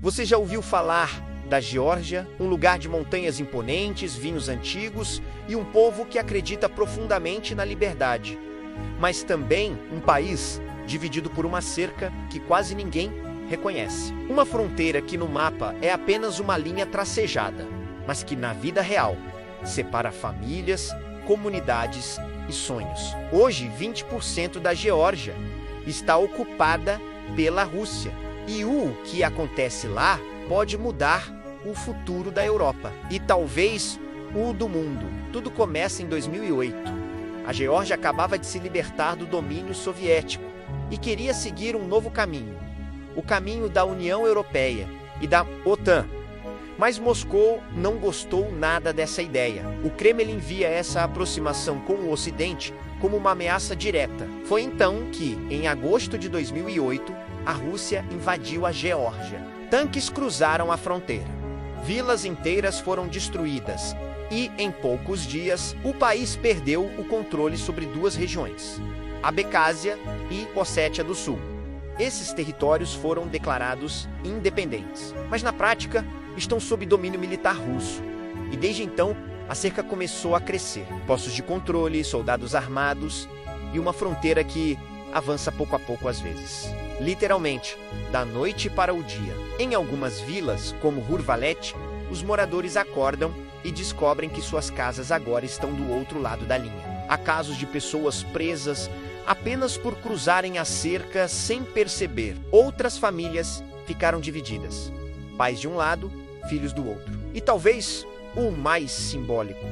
Você já ouviu falar da Geórgia, um lugar de montanhas imponentes, vinhos antigos e um povo que acredita profundamente na liberdade, mas também um país dividido por uma cerca que quase ninguém reconhece. Uma fronteira que no mapa é apenas uma linha tracejada, mas que na vida real separa famílias, comunidades e sonhos. Hoje, 20% da Geórgia está ocupada pela Rússia, e o que acontece lá pode mudar o futuro da Europa e talvez o do mundo. Tudo começa em 2008. A Geórgia acabava de se libertar do domínio soviético e queria seguir um novo caminho, o caminho da União Europeia e da OTAN. Mas Moscou não gostou nada dessa ideia. O Kremlin via essa aproximação com o Ocidente como uma ameaça direta. Foi então que, em agosto de 2008, a Rússia invadiu a Geórgia. Tanques cruzaram a fronteira. Vilas inteiras foram destruídas e, em poucos dias, o país perdeu o controle sobre duas regiões, Abcásia e Ossétia do Sul. Esses territórios foram declarados independentes, mas na prática estão sob domínio militar russo. E desde então, a cerca começou a crescer. Postos de controle, soldados armados e uma fronteira que avança pouco a pouco às vezes. Literalmente, da noite para o dia. Em algumas vilas, como Hurvalet, os moradores acordam e descobrem que suas casas agora estão do outro lado da linha. Há casos de pessoas presas apenas por cruzarem a cerca sem perceber. Outras famílias ficaram divididas. Pais de um lado, filhos do outro. E talvez o mais simbólico.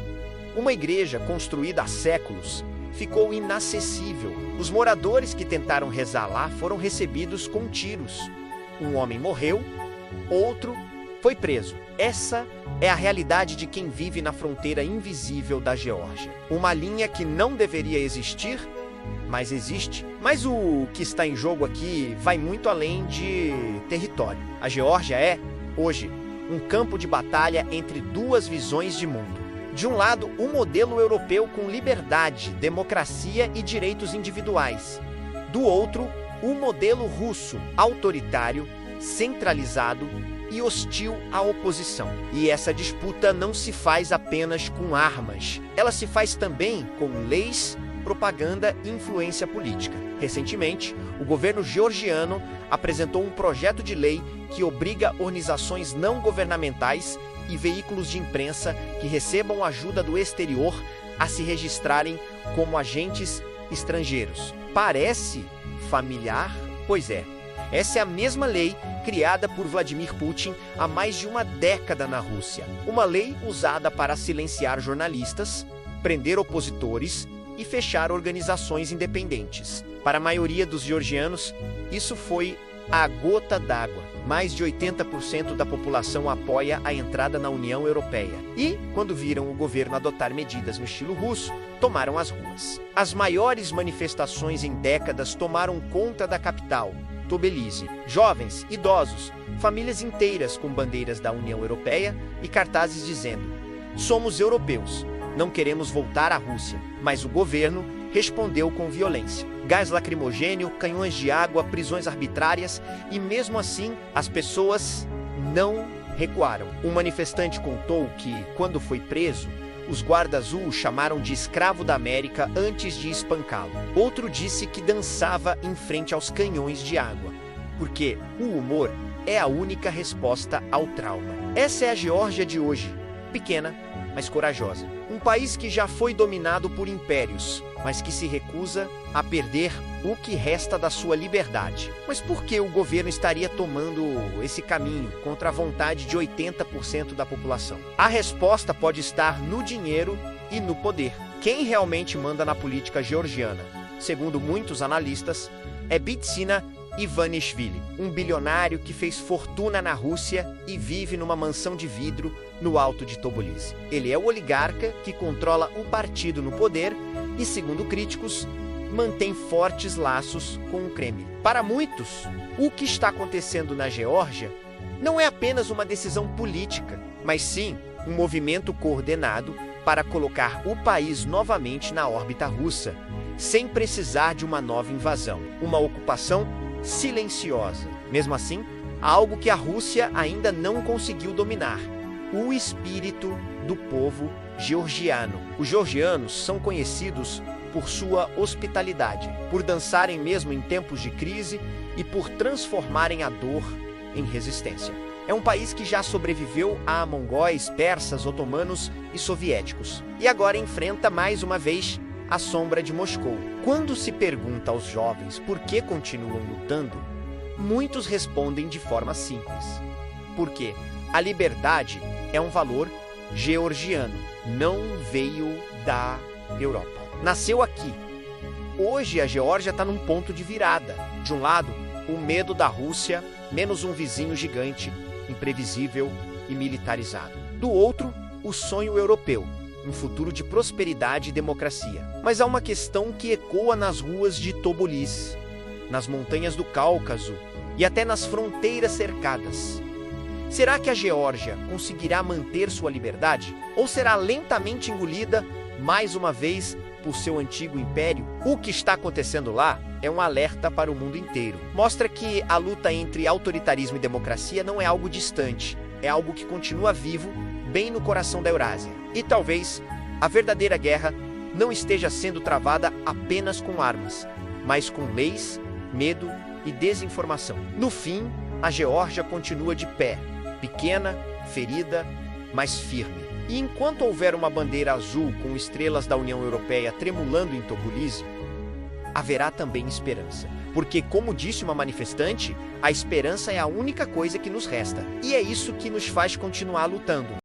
Uma igreja construída há séculos ficou inacessível. Os moradores que tentaram rezar lá foram recebidos com tiros. Um homem morreu, outro foi preso. Essa é a realidade de quem vive na fronteira invisível da Geórgia. Uma linha que não deveria existir, mas existe. Mas o que está em jogo aqui vai muito além de território. A Geórgia é, hoje, um campo de batalha entre duas visões de mundo. De um lado, um modelo europeu com liberdade, democracia e direitos individuais. Do outro, um modelo russo, autoritário, centralizado e hostil à oposição. E essa disputa não se faz apenas com armas. Ela se faz também com leis, propaganda e influência política. Recentemente, o governo georgiano apresentou um projeto de lei que obriga organizações não governamentais e veículos de imprensa que recebam ajuda do exterior a se registrarem como agentes estrangeiros. Parece familiar? Pois é. Essa é a mesma lei criada por Vladimir Putin há mais de uma década na Rússia. Uma lei usada para silenciar jornalistas, prender opositores e fechar organizações independentes. Para a maioria dos georgianos, isso foi a gota d'água. Mais de 80% da população apoia a entrada na União Europeia. E, quando viram o governo adotar medidas no estilo russo, tomaram as ruas. As maiores manifestações em décadas tomaram conta da capital, Tbilisi. Jovens, idosos, famílias inteiras com bandeiras da União Europeia e cartazes dizendo: "Somos europeus, não queremos voltar à Rússia." Mas o governo respondeu com violência. Gás lacrimogênio, canhões de água, prisões arbitrárias e mesmo assim as pessoas não recuaram. Um manifestante contou que, quando foi preso, os guardas o chamaram de escravo da América antes de espancá-lo. Outro disse que dançava em frente aos canhões de água, porque o humor é a única resposta ao trauma. Essa é a Geórgia de hoje, pequena, mas corajosa. Um país que já foi dominado por impérios, mas que se recusa a perder o que resta da sua liberdade. Mas por que o governo estaria tomando esse caminho contra a vontade de 80% da população? A resposta pode estar no dinheiro e no poder. Quem realmente manda na política georgiana, segundo muitos analistas, é Bidzina Ivanishvili, um bilionário que fez fortuna na Rússia e vive numa mansão de vidro no alto de Tbilisi. Ele é o oligarca que controla o partido no poder e, segundo críticos, mantém fortes laços com o Kremlin. Para muitos, o que está acontecendo na Geórgia não é apenas uma decisão política, mas sim um movimento coordenado para colocar o país novamente na órbita russa, sem precisar de uma nova invasão. Uma ocupação silenciosa. Mesmo assim, Há algo que a Rússia ainda não conseguiu dominar: o espírito do povo georgiano. Os georgianos são conhecidos por sua hospitalidade, por dançarem mesmo em tempos de crise e por transformarem a dor em resistência. É um país que já sobreviveu a mongóis, persas, otomanos e soviéticos, e agora enfrenta mais uma vez a sombra de Moscou. Quando se pergunta aos jovens por que continuam lutando, muitos respondem de forma simples: porque a liberdade é um valor georgiano, não veio da Europa. Nasceu aqui. Hoje a Geórgia está num ponto de virada. De um lado, o medo da Rússia, menos um vizinho gigante, imprevisível e militarizado. Do outro, o sonho europeu, um futuro de prosperidade e democracia. Mas há uma questão que ecoa nas ruas de Tobolsk, nas montanhas do Cáucaso e até nas fronteiras cercadas. Será que a Geórgia conseguirá manter sua liberdade? Ou será lentamente engolida, mais uma vez, por seu antigo império? O que está acontecendo lá é um alerta para o mundo inteiro. Mostra que a luta entre autoritarismo e democracia não é algo distante, é algo que continua vivo, bem no coração da Eurásia. E talvez a verdadeira guerra não esteja sendo travada apenas com armas, mas com leis, medo e desinformação. No fim, a Geórgia continua de pé, pequena, ferida, mas firme. E enquanto houver uma bandeira azul com estrelas da União Europeia tremulando em Tobolsk, haverá também esperança. Porque, como disse uma manifestante, a esperança é a única coisa que nos resta. E é isso que nos faz continuar lutando.